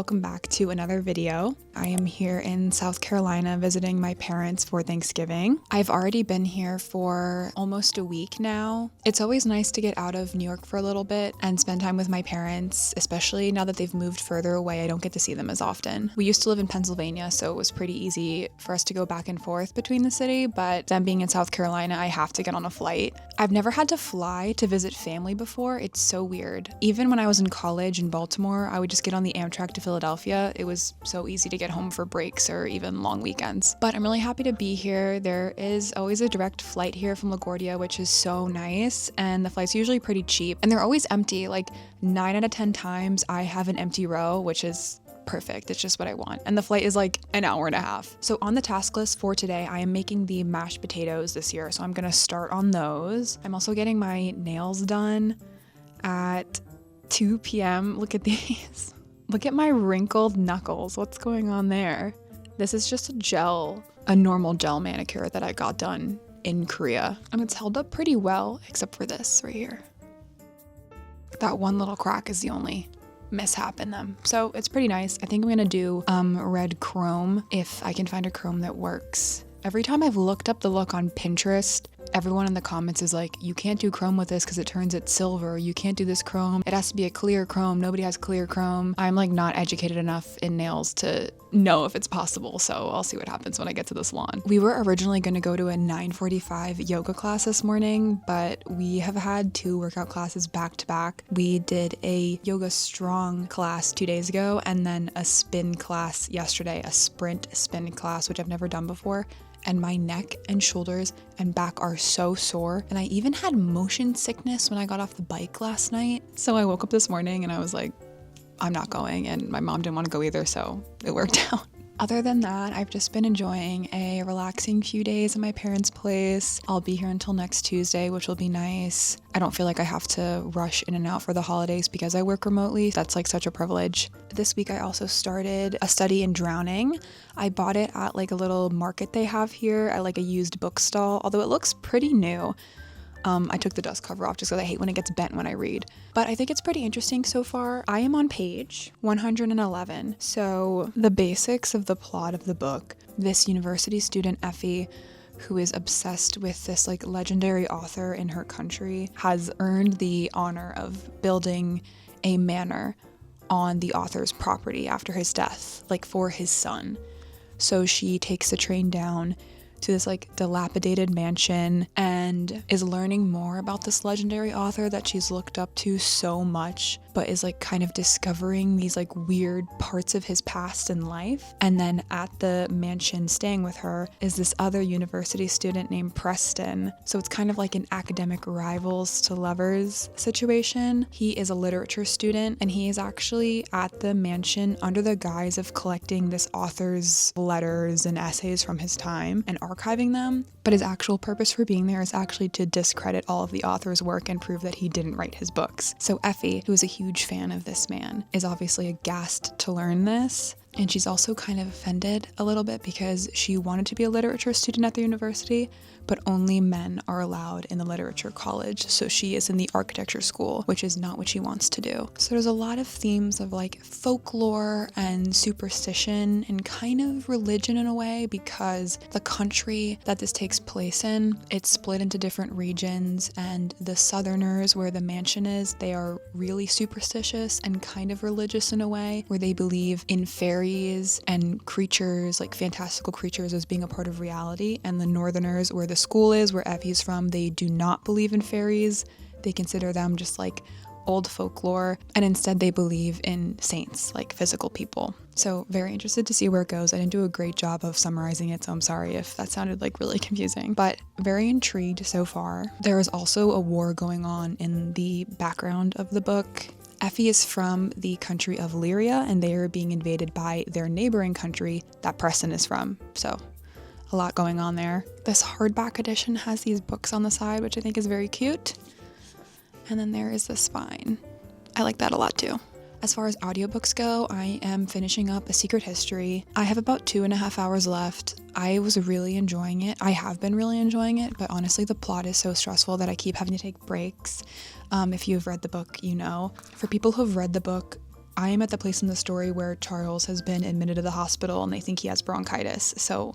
welcome back to another video. I am here in South Carolina visiting my parents for Thanksgiving. I've already been here for almost a week now. It's always nice to get out of New York for a little bit and spend time with my parents, especially now that they've moved further away. I don't get to see them as often. We used to live in Pennsylvania, so it was pretty easy for us to go back and forth between the city, but them being in South Carolina, I have to get on a flight. I've never had to fly to visit family before. It's so weird. Even when I was in college in Baltimore, I would just get on the Amtrak to Philadelphia. It was so easy to get home for breaks or even long weekends. But I'm really happy to be here. There is always a direct flight here from LaGuardia, which is so nice. And the flight's usually pretty cheap and they're always empty. Like 9 out of 10 times I have an empty row, which is perfect. It's just what I want. And the flight is like an hour and a half. So on the task list for today, I am making the mashed potatoes this year. So I'm going to start on those. I'm also getting my nails done at 2 p.m. Look at these. Look at my wrinkled knuckles. What's going on there? This is just a normal gel manicure that I got done in Korea. And it's held up pretty well, except for this right here. That one little crack is the only mishap in them. So it's pretty nice. I think I'm gonna do red chrome if I can find a chrome that works. Every time I've looked up the look on Pinterest, everyone in the comments is like, you can't do chrome with this because it turns it silver. You can't do this chrome. It has to be a clear chrome. Nobody has clear chrome. I'm like not educated enough in nails to know if it's possible. So I'll see what happens when I get to the salon. We were originally going to go to a 9:45 yoga class this morning, but we have had 2 workout classes back to back. We did a yoga strong class 2 days ago and then a spin class yesterday, a sprint spin class, which I've never done before. And my neck and shoulders and back are so sore. And I even had motion sickness when I got off the bike last night. So I woke up this morning and I was like, I'm not going. And my mom didn't want to go either, so it worked out. Other than that, I've just been enjoying a relaxing few days at my parents' place. I'll be here until next Tuesday, which will be nice. I don't feel like I have to rush in and out for the holidays because I work remotely. That's like such a privilege. This week, I also started a study in drowning. I bought it at like a little market they have here at like a used book stall, although it looks pretty new. I took the dust cover off just because I hate when it gets bent when I read. But I think it's pretty interesting so far. I am on page 111. So the basics of the plot of the book, this university student, Effie, who is obsessed with this like legendary author in her country, has earned the honor of building a manor on the author's property after his death, like for his son. So she takes the train down to this like dilapidated mansion and is learning more about this legendary author that she's looked up to so much, but is like kind of discovering these like weird parts of his past and life. And then at the mansion staying with her is this other university student named Preston. So it's kind of like an academic rivals to lovers situation. He is a literature student and he is actually at the mansion under the guise of collecting this author's letters and essays from his time and archiving them, but his actual purpose for being there is actually to discredit all of the author's work and prove that he didn't write his books. So Effie, who is a huge fan of this man, is obviously aghast to learn this. And she's also kind of offended a little bit because she wanted to be a literature student at the university, but only men are allowed in the literature college. So she is in the architecture school, which is not what she wants to do. So there's a lot of themes of like folklore and superstition and kind of religion in a way, because the country that this takes place in, it's split into different regions, and the southerners where the mansion is, they are really superstitious and kind of religious in a way, where they believe in fairies and creatures, like fantastical creatures, as being a part of reality. And the northerners, where the school is, where Effie's from, they do not believe in fairies. They consider them just like old folklore, and instead they believe in saints, like physical people. So very interested to see where it goes. I didn't do a great job of summarizing it, so I'm sorry if that sounded like really confusing, but very intrigued so far. There is also a war going on in the background of the book. Effie is from the country of Lyria, and they are being invaded by their neighboring country that Preston is from. So a lot going on there. This hardback edition has these books on the side, which I think is very cute. And then there is the spine. I like that a lot too. As far as audiobooks go, I am finishing up A Secret History. I have about 2.5 hours left. I was really enjoying it. I have been really enjoying it, but honestly, the plot is so stressful that I keep having to take breaks. If you've read the book, you know. For people who've read the book, I am at the place in the story where Charles has been admitted to the hospital and they think he has bronchitis. So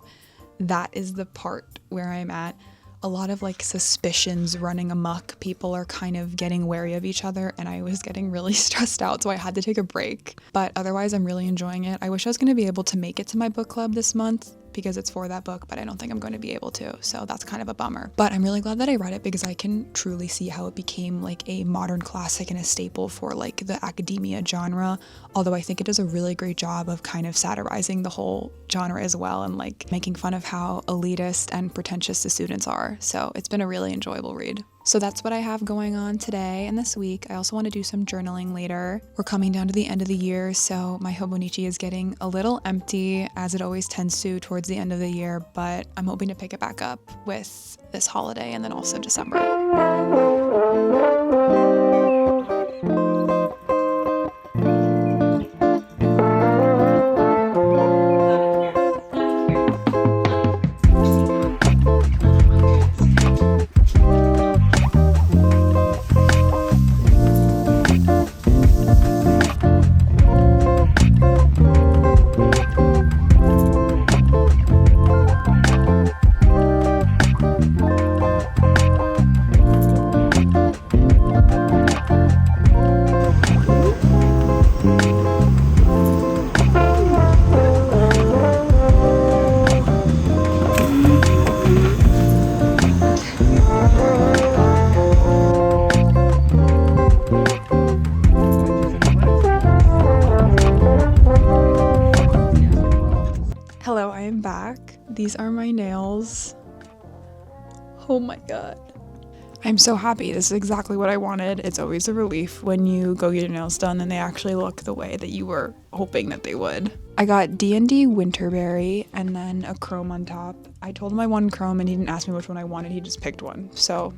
that is the part where I'm at. A lot of like suspicions running amok. People are kind of getting wary of each other and I was getting really stressed out, so I had to take a break. But otherwise, I'm really enjoying it. I wish I was going to be able to make it to my book club this month because it's for that book, but I don't think I'm going to be able to. So that's kind of a bummer. But I'm really glad that I read it because I can truly see how it became like a modern classic and a staple for like the academia genre. Although I think it does a really great job of kind of satirizing the whole genre as well and like making fun of how elitist and pretentious the students are. So it's been a really enjoyable read. So that's what I have going on today and this week. I also want to do some journaling later. We're coming down to the end of the year, so my hobonichi is getting a little empty, as it always tends to towards the end of the year, but I'm hoping to pick it back up with this holiday and then also December. Hello, I am back. These are my nails. Oh my god. I'm so happy. This is exactly what I wanted. It's always a relief when you go get your nails done and they actually look the way that you were hoping that they would. I got D&D Winterberry and then a chrome on top. I told him I wanted chrome and he didn't ask me which one I wanted. He just picked one. So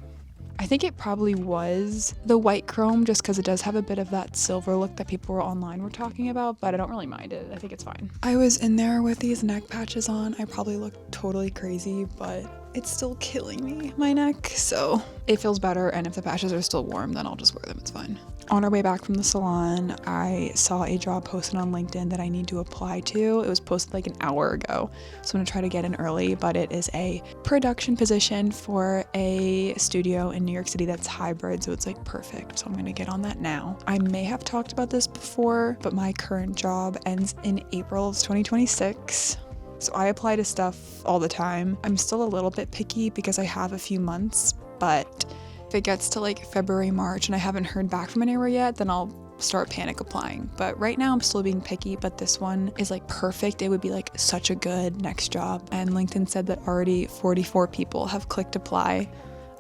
I think it probably was the white chrome just because it does have a bit of that silver look that people online were talking about, but I don't really mind it. I think it's fine. I was in there with these neck patches on. I probably look totally crazy, but it's still killing me, my neck, so it feels better, and if the patches are still warm, then I'll just wear them, it's fine. On our way back from the salon, I saw a job posted on LinkedIn that I need to apply to. It was posted like an hour ago, so I'm gonna try to get in early, but it is a production position for a studio in New York City that's hybrid, so it's like perfect, so I'm gonna get on that now. I may have talked about this before, but my current job ends in April of 2026. So I apply to stuff all the time. I'm still a little bit picky because I have a few months, but if it gets to like February, March and I haven't heard back from anywhere yet, then I'll start panic applying. But right now I'm still being picky, but this one is like perfect. It would be like such a good next job. And LinkedIn said that already 44 people have clicked apply.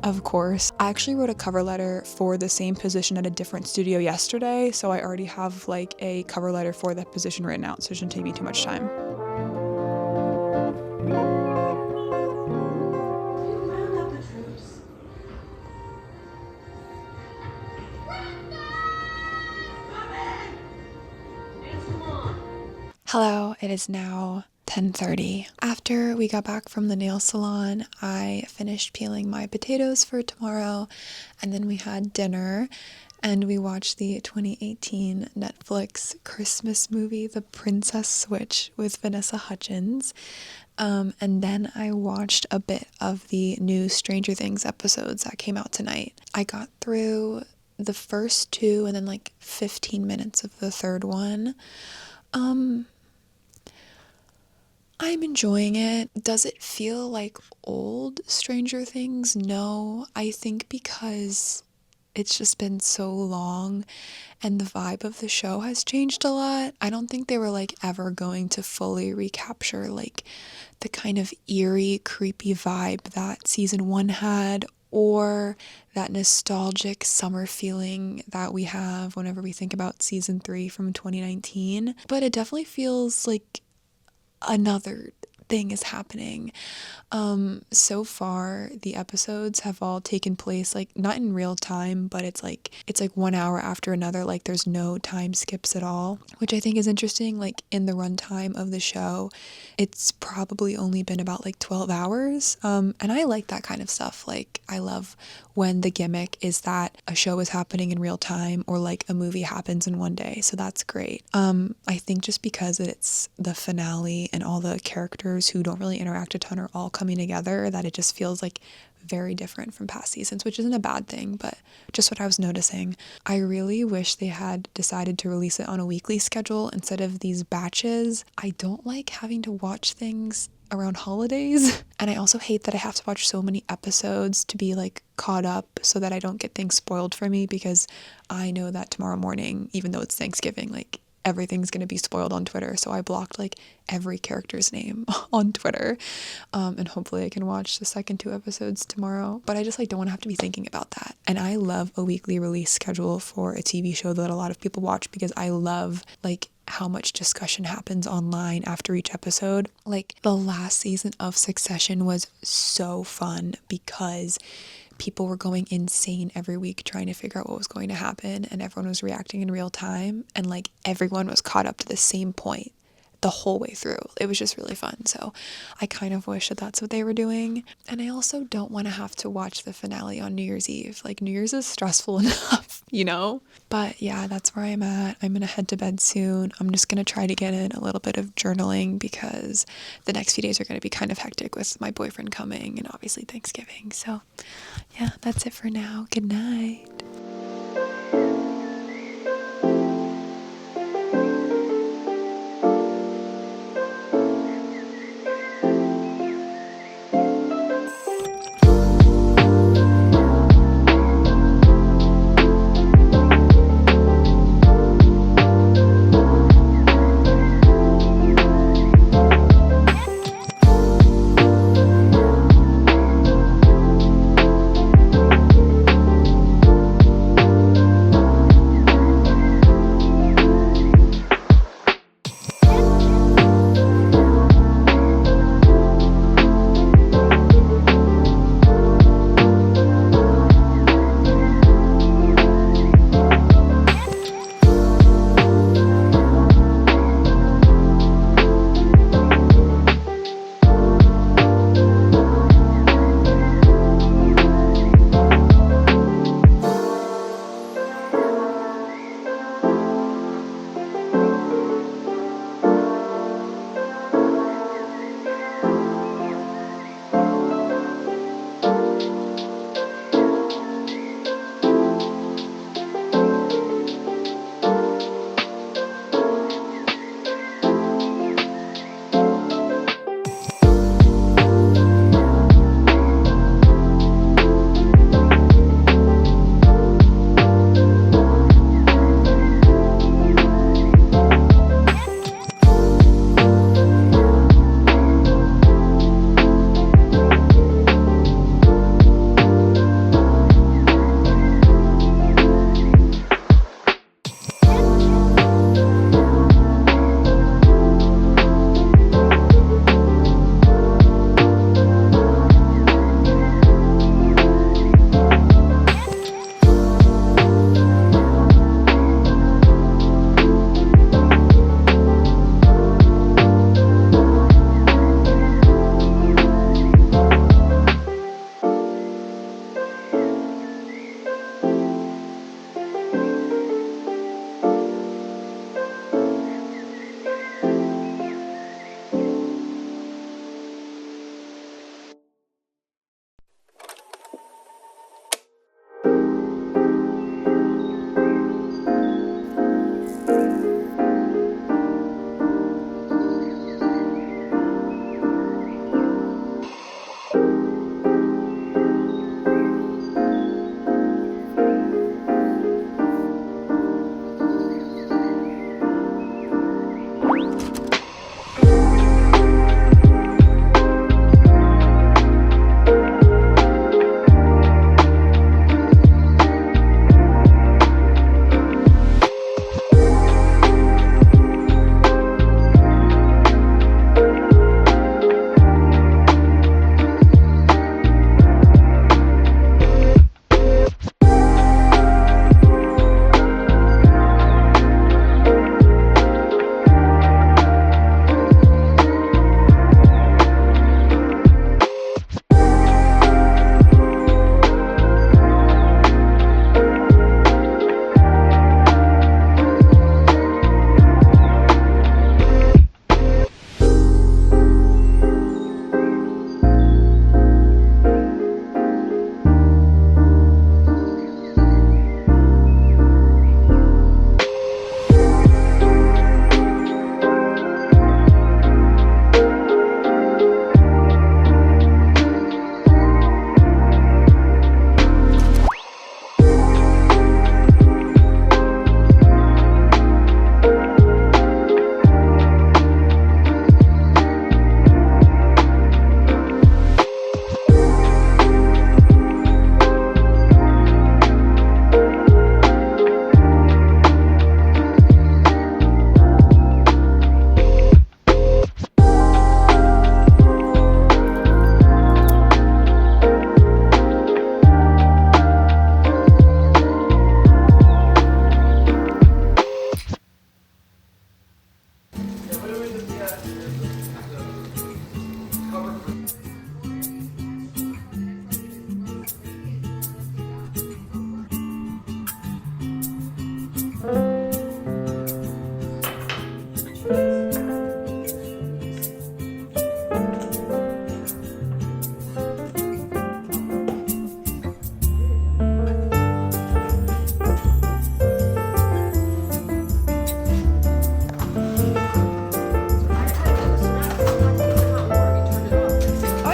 Of course, I actually wrote a cover letter for the same position at a different studio yesterday, so I already have like a cover letter for that position written out, so it shouldn't take me too much time. Hello, it is now 10:30. After we got back from the nail salon, I finished peeling my potatoes for tomorrow, and then we had dinner, and we watched the 2018 Netflix Christmas movie, The Princess Switch, with Vanessa Hudgens. And then I watched a bit of the new Stranger Things episodes that came out tonight. I got through the first two and then like 15 minutes of the third one. I'm enjoying it. Does it feel like old Stranger Things? No, I think because it's just been so long and the vibe of the show has changed a lot. I don't think they were like ever going to fully recapture like the kind of eerie, creepy vibe that season 1 had, or that nostalgic summer feeling that we have whenever we think about season 3 from 2019. But it definitely feels like another thing is happening. So far the episodes have all taken place like not in real time, but it's like 1 hour after another, like there's no time skips at all, which I think is interesting. Like in the runtime of the show, it's probably only been about like 12 hours. And I like that kind of stuff. Like I love when the gimmick is that a show is happening in real time or like a movie happens in one day. So that's great. I think just because it's the finale and all the characters who don't really interact a ton are all coming together, that it just feels like very different from past seasons, which isn't a bad thing, but just what I was noticing. I really wish they had decided to release it on a weekly schedule instead of these batches. I don't like having to watch things around holidays, and I also hate that I have to watch so many episodes to be like caught up so that I don't get things spoiled for me, because I know that tomorrow morning, even though it's Thanksgiving, like everything's going to be spoiled on Twitter. So I blocked like every character's name on Twitter. And hopefully I can watch the second 2 episodes tomorrow. But I just like don't want to have to be thinking about that. And I love a weekly release schedule for a TV show that a lot of people watch, because I love like how much discussion happens online after each episode. Like the last season of Succession was so fun because people were going insane every week trying to figure out what was going to happen, and everyone was reacting in real time, and like everyone was caught up to the same point the whole way through. It was just really fun. So I kind of wish that that's what they were doing. And I also don't want to have to watch the finale on New Year's Eve. Like New Year's is stressful enough, you know? But yeah, that's where I'm at. I'm gonna head to bed soon. I'm just gonna try to get in a little bit of journaling because the next few days are gonna be kind of hectic with my boyfriend coming and obviously Thanksgiving. So yeah, that's it for now. Good night.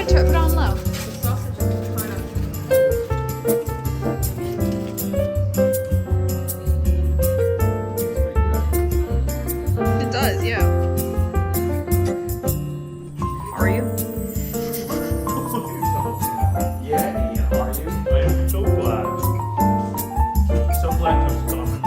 Put it on low. It does, yeah. Are you? Yeah, Ian, are you? I am so glad. So glad to have summoned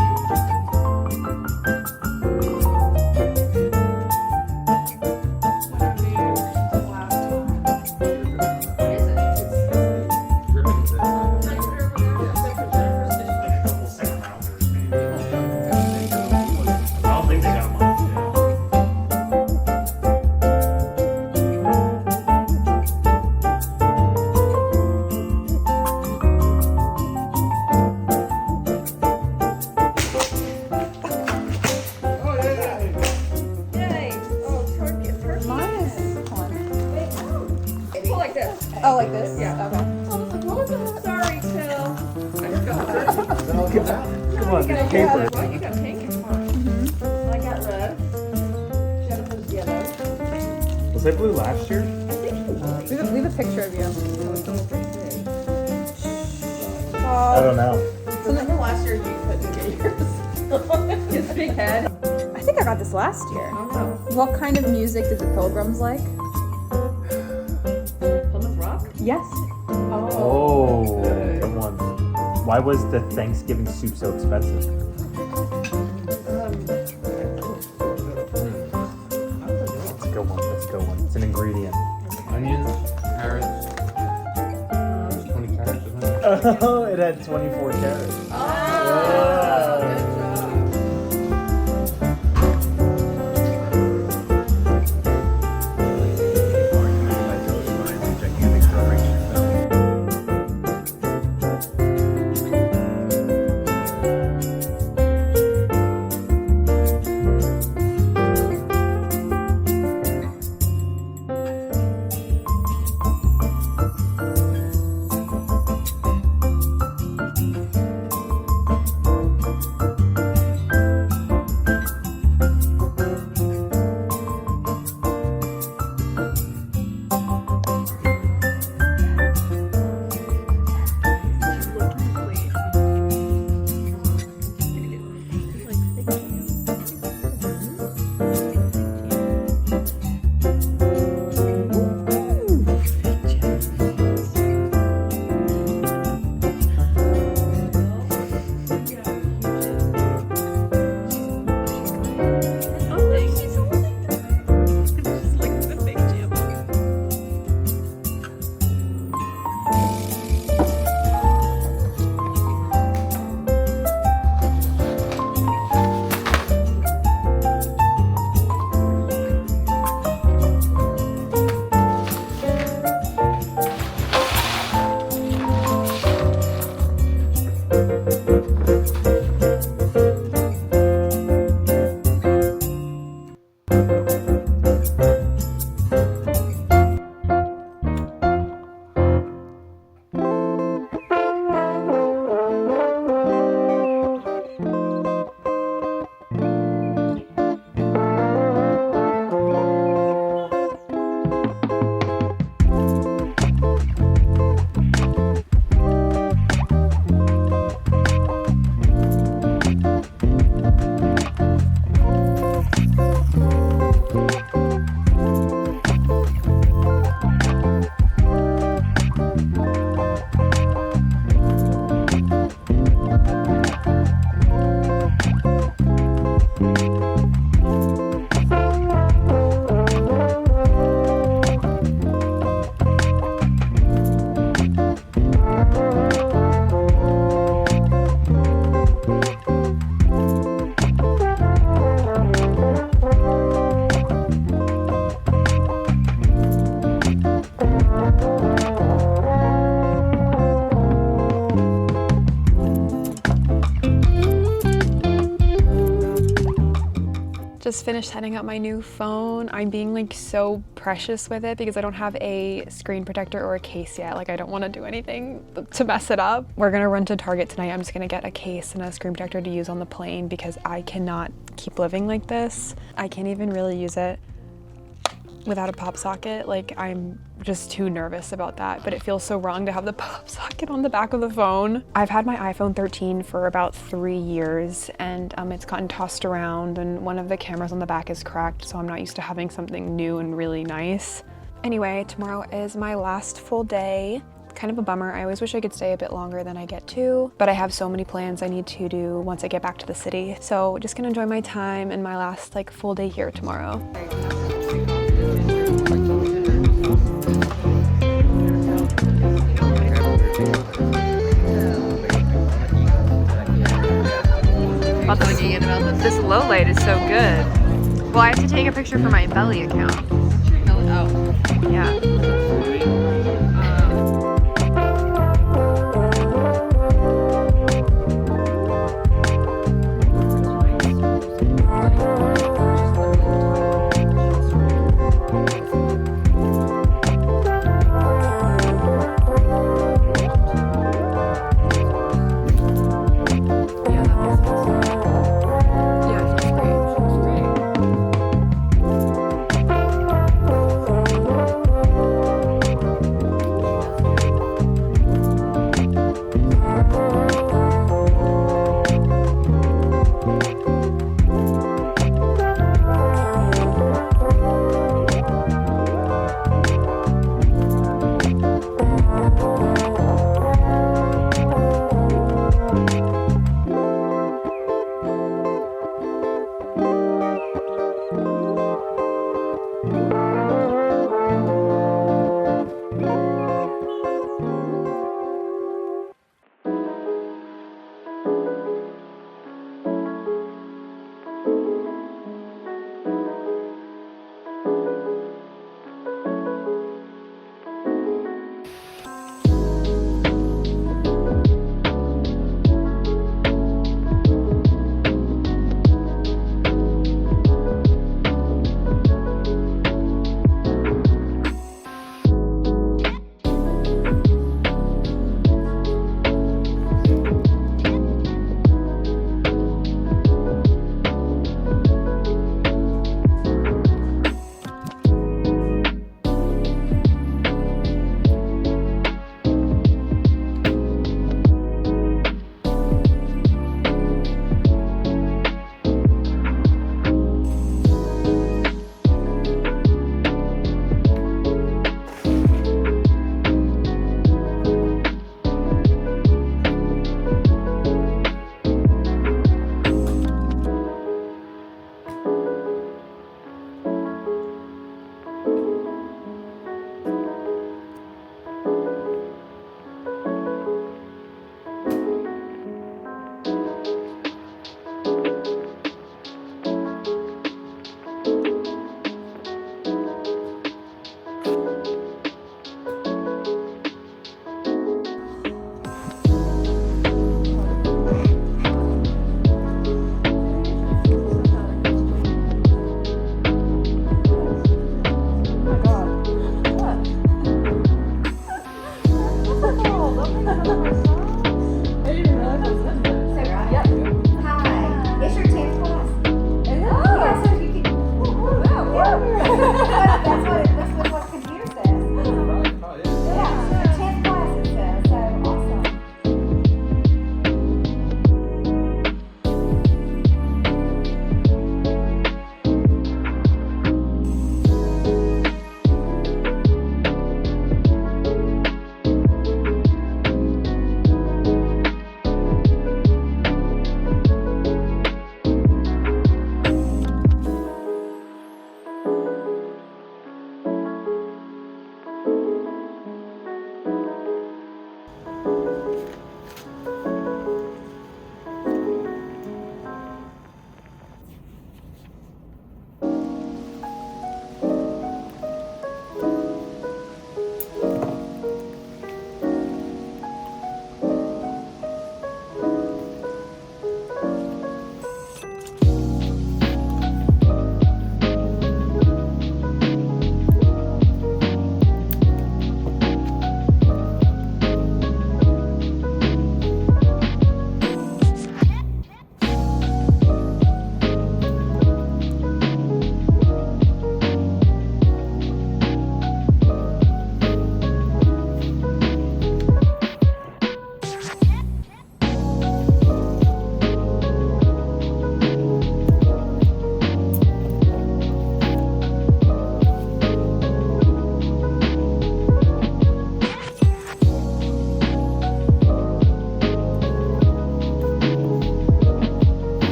Oh, like this? Yeah. Okay. Sorry, Till. Come on, get paper. Well, you got pink. I got red. Jennifer's yellow. Was I blue last year? I think you was. Leave a picture of you. I don't know. So remember last year you couldn't get yours? His big head. I think I got this last year. Oh no. What kind of music did the Pilgrims like? Plymouth Rock? Yes. Oh, good one. Why was the Thanksgiving soup so expensive? That's a good one. That's a good one. It's an ingredient. Onions, carrots, 20 carrots, isn't it? Oh, it had 24 carrots. Oh, Yeah. good job. just finished setting up my new phone. I'm being like so precious with it because I don't have a screen protector or a case yet. Like I don't want to do anything to mess it up. We're gonna run to Target tonight. I'm just gonna get a case and a screen protector to use on the plane because I cannot keep living like this. I can't even really use it without a pop socket. Like I'm just too nervous about that, but it feels so wrong to have the pop socket on the back of the phone. I've had my iPhone 13 for about 3 years and it's gotten tossed around and one of the cameras on the back is cracked, so I'm not used to having something new and really nice. Anyway, tomorrow is my last full day. Kind of a bummer. I always wish I could stay a bit longer than I get to, but I have so many plans I need to do once I get back to the city. So just gonna enjoy my time and my last like full day here tomorrow. This low light is so good. Well, I have to take a picture for my belly account. Oh. Yeah.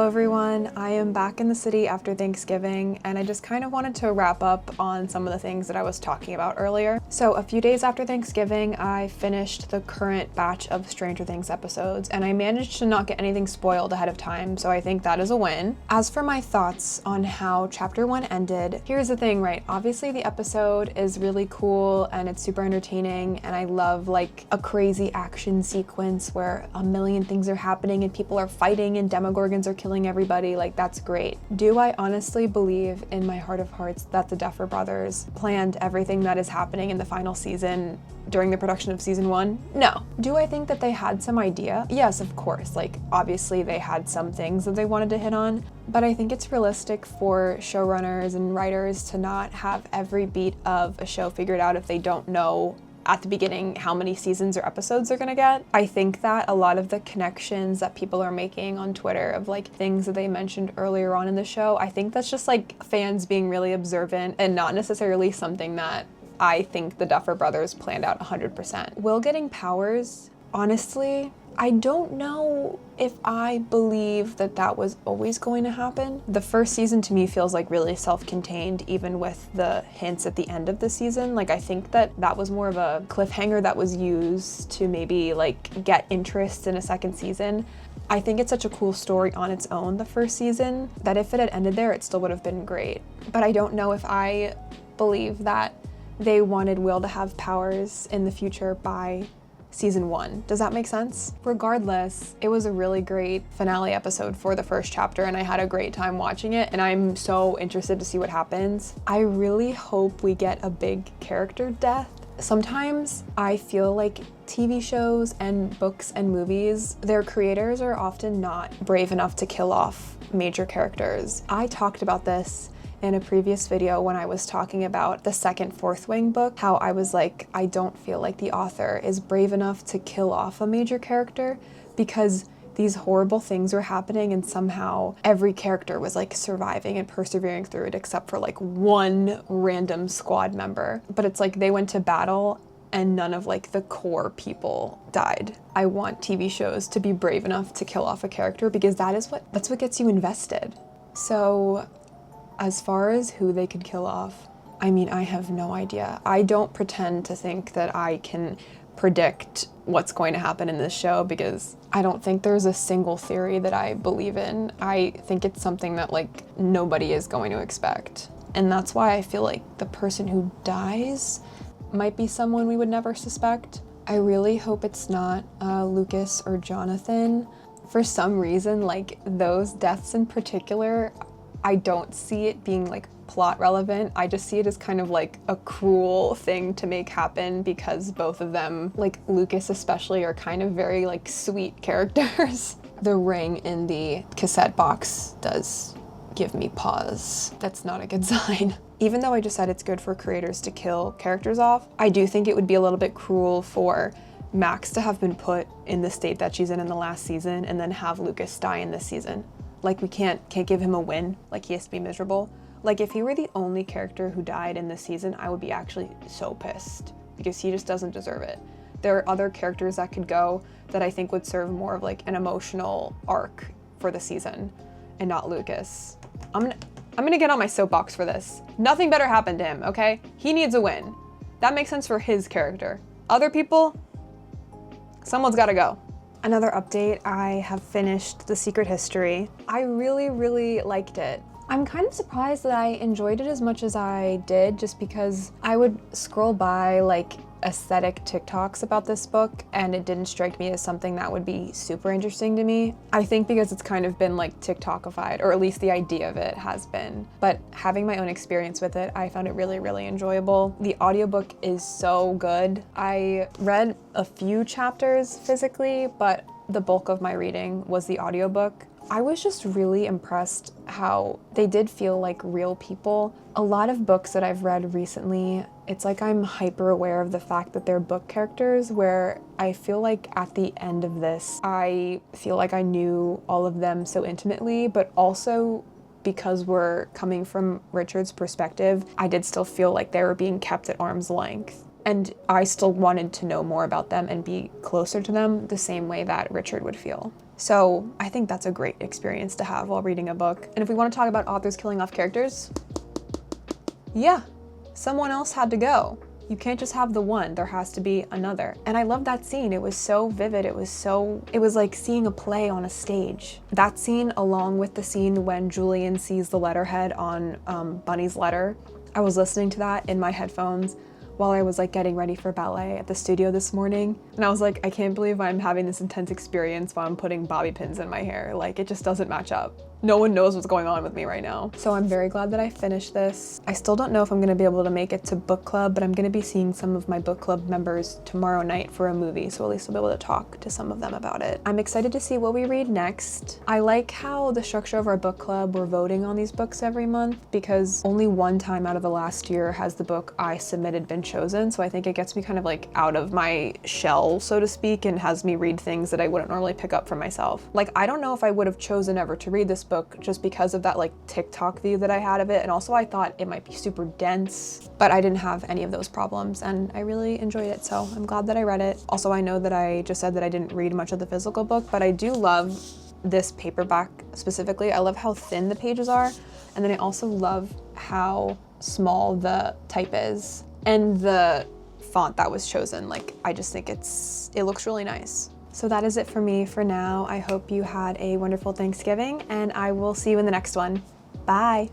Hello everyone, I am back in the city after Thanksgiving and I just kind of wanted to wrap up on some of the things that I was talking about earlier. So a few days after Thanksgiving, I finished the current batch of Stranger Things episodes and I managed to not get anything spoiled ahead of time, so I think that is a win. As for my thoughts on how chapter 1 ended, here's the thing, right? Obviously the episode is really cool and it's super entertaining and I love like a crazy action sequence where a million things are happening and people are fighting and demogorgons are killing everybody. Like, that's great. Do I honestly believe in my heart of hearts that the Duffer Brothers planned everything that is happening in the final season during the production of season 1? No. Do I think that they had some idea? Yes, of course. Like, obviously they had some things that they wanted to hit on, but I think it's realistic for showrunners and writers to not have every beat of a show figured out if they don't know at the beginning how many seasons or episodes they're gonna get. I think that a lot of the connections that people are making on Twitter of like things that they mentioned earlier on in the show, I think that's just like fans being really observant and not necessarily something that I think the Duffer Brothers planned out 100%. Will getting powers, honestly, I don't know if I believe that that was always going to happen. The first season to me feels like really self-contained, even with the hints at the end of the season. Like, I think that that was more of a cliffhanger that was used to maybe like get interest in a second season. I think it's such a cool story on its own, the first season, that if it had ended there, it still would have been great. But I don't know if I believe that they wanted Will to have powers in the future by season 1. Does that make sense? Regardless, it was a really great finale episode for the first chapter and I had a great time watching it and I'm so interested to see what happens. I really hope we get a big character death. Sometimes I feel like TV shows and books and movies, their creators are often not brave enough to kill off major characters. I talked about this in a previous video when I was talking about the second Fourth Wing book, how I was like, I don't feel like the author is brave enough to kill off a major character because these horrible things were happening and somehow every character was like surviving and persevering through it except for like one random squad member. But it's like they went to battle and none of like the core people died. I want TV shows to be brave enough to kill off a character because that's what gets you invested. So as far as who they could kill off, I mean, I have no idea. I don't pretend to think that I can predict what's going to happen in this show because I don't think there's a single theory that I believe in. I think it's something that like nobody is going to expect. And that's why I feel like the person who dies might be someone we would never suspect. I really hope it's not Lucas or Jonathan. For some reason, like those deaths in particular, I don't see it being like plot relevant. I just see it as kind of like a cruel thing to make happen because both of them, like Lucas especially, are kind of very like sweet characters. The ring in the cassette box does give me pause. That's not a good sign. Even though I just said it's good for creators to kill characters off, I do think it would be a little bit cruel for Max to have been put in the state that she's in the last season and then have Lucas die in this season. Like, we can't give him a win. Like, he has to be miserable. Like, if he were the only character who died in this season, I would be actually so pissed because he just doesn't deserve it. There are other characters that could go that I think would serve more of like an emotional arc for the season and not Lucas. I'm gonna get on my soapbox for this. Nothing better happened to him, okay? He needs a win. That makes sense for his character. Other people, someone's gotta go. Another update, I have finished The Secret History. I really, really liked it. I'm kind of surprised that I enjoyed it as much as I did just because I would scroll by like aesthetic TikToks about this book and it didn't strike me as something that would be super interesting to me. I think because it's kind of been like TikTokified, or at least the idea of it has been. But having my own experience with it, I found it really, really enjoyable. The audiobook is so good. I read a few chapters physically, but the bulk of my reading was the audiobook. I was just really impressed how they did feel like real people. A lot of books that I've read recently, it's like I'm hyper aware of the fact that they're book characters, where I feel like at the end of this, I feel like I knew all of them so intimately, but also because we're coming from Richard's perspective, I did still feel like they were being kept at arm's length. And I still wanted to know more about them and be closer to them the same way that Richard would feel. So I think that's a great experience to have while reading a book. And if we want to talk about authors killing off characters, yeah, someone else had to go. You can't just have the one, there has to be another. And I love that scene. It was so vivid. It was like seeing a play on a stage. That scene, along with the scene when Julian sees the letterhead on Bunny's letter, I was listening to that in my headphones while I was like getting ready for ballet at the studio this morning. And I was like, I can't believe I'm having this intense experience while I'm putting bobby pins in my hair. Like, it just doesn't match up. No one knows what's going on with me right now. So I'm very glad that I finished this. I still don't know if I'm gonna be able to make it to book club, but I'm gonna be seeing some of my book club members tomorrow night for a movie, so at least I'll be able to talk to some of them about it. I'm excited to see what we read next. I like how the structure of our book club, we're voting on these books every month, because only one time out of the last year has the book I submitted been chosen, so I think it gets me kind of like out of my shell, so to speak, and has me read things that I wouldn't normally pick up for myself. Like, I don't know if I would have chosen ever to read this book just because of that like TikTok view that I had of it, and also I thought it might be super dense, but I didn't have any of those problems and I really enjoyed it, so I'm glad that I read it. Also, I know that I just said that I didn't read much of the physical book, but I do love this paperback specifically. I love how thin the pages are, and then I also love how small the type is and the font that was chosen. Like, I just think it looks really nice. So that is it for me for now. I hope you had a wonderful Thanksgiving, and I will see you in the next one. Bye.